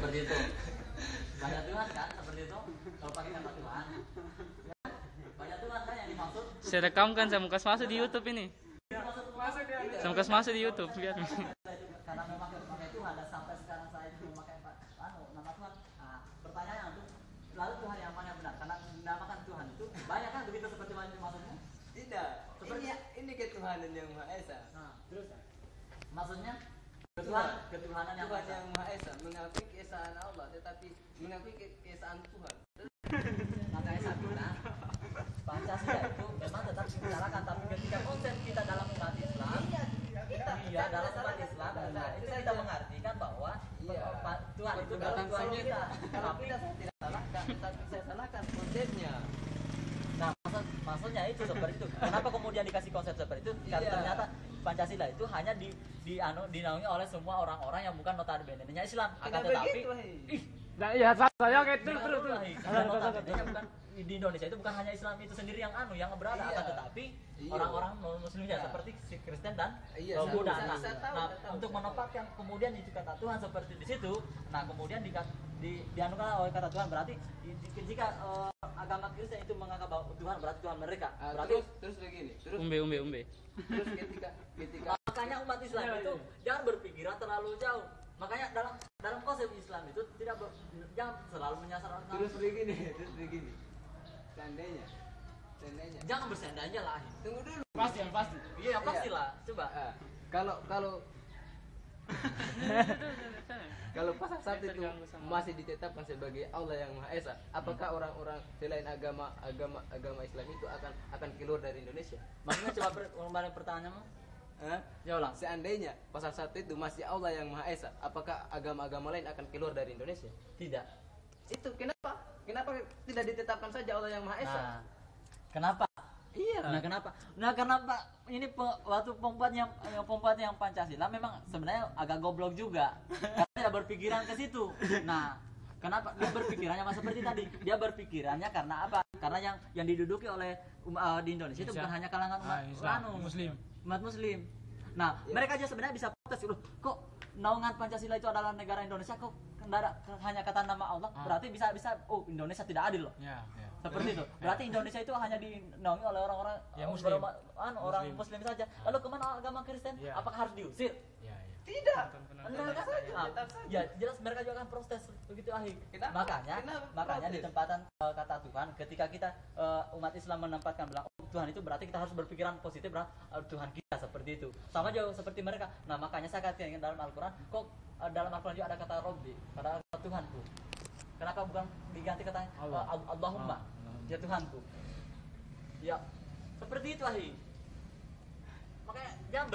seperti itu. Banyak Tuhan kan seperti itu. Kalau pakai kata Tuhan, ya, banyak Tuhan kan yang dimaksud. Saya rekam kan, saya mau kasih masuk di YouTube ini. Saya mau kasih masuk di YouTube lihat. Karena memang memakai Tuhan dan sampai sekarang saya juga memakai nama Tuhan. Nah, pertanyaannya itu lalu Tuhan yang mana yang benar? Karena menamakan Tuhan itu banyak kan begitu seperti maksudnya? Tidak. Ini ketuhanan yang Maha Esa. Nah, terus maksudnya ketuhanan yang Tuhan yang Maha Esa mengakui keesaan Allah, tetapi mengakui keesaan Tuhan. Makanya saya bilang Pancasila itu memang tetap dibicarakan, tapi ketika konsep kita dalam umat Islam, dalam umat Islam, itu kita mengartikan bahwa Tuhan itu dalam Tuhan kita. Tapi saya tidak salahkan, tetapi saya salahkan konsepnya. Nah, maksudnya itu seperti itu. Kenapa kemudian dikasih konsep seperti itu? Karena ternyata Pancasila itu hanya dinaungi oleh semua orang-orang yang bukan notabene-nya Islam. Akan tetapi, Nah, ya saya kayak terus. notabene-nya bukan di Indonesia itu bukan hanya Islam itu sendiri yang yang berada, akan tetapi orang-orang Muslimnya seperti Kristen dan Buddha. Nah, untuk menempatkan kemudian itu kata Tuhan seperti di situ, nah kemudian dianukan oleh kata Tuhan berarti jika agama Kristen itu menganggap bahwa Tuhan berarti Tuhan mereka. Berarti terus begini. Terus umbe. Terus ketika makanya umat Islam itu jangan berpikiran terlalu jauh. Makanya dalam konsep Islam itu jangan selalu menyasar orang. Terus begini. Seandainya. Jangan berseandainya lah. Tunggu dulu. Pasti. Iya, pastilah. Coba. Kalau pasal 1 itu masih ditetapkan sebagai Allah yang Maha Esa, apakah orang-orang selain agama Islam itu akan keluar dari Indonesia? Maksudnya coba kembali pertanyaanmu. Ya ulang. Seandainya pasal 1 itu masih Allah yang Maha Esa, apakah agama-agama lain akan keluar dari Indonesia? Tidak. Itu kenapa? Kenapa tidak ditetapkan saja Allah yang Maha Esa? Nah, kenapa? Iya. Nah kenapa ini waktu pembuat yang Pancasila memang sebenarnya agak goblok juga karena tidak berpikiran ke situ. Nah, kenapa dia berpikirannya seperti tadi? Dia berpikirannya karena apa? Karena yang diduduki oleh di Indonesia itu bukan hanya kalangan umat Muslim. Nah, mereka aja sebenarnya bisa protes loh. Kok naungan Pancasila itu adalah negara Indonesia kok hanya kata nama Allah? Berarti bisa Indonesia tidak adil loh. Seperti itu. Berarti Indonesia itu hanya dinaungi oleh orang-orang orang Muslim saja. Lalu kemana agama Kristen? Apakah harus diusir? Tidak. Tetap saja. Ya, jelas mereka juga akan protes begitu akhir. Makanya di tempatan kata Tuhan ketika kita umat Islam menempatkan bilang Tuhan itu berarti kita harus berpikiran positif Tuhan kita seperti itu. Sama jauh seperti mereka. Nah, makanya saya katakan dalam Al-Qur'an dalam Al-Qur'an juga ada kata Robbi, kata Tuhanku. Kenapa bukan diganti katanya Allahumma, ya Tuhanku. Ya, seperti itu ahi. Makanya jangan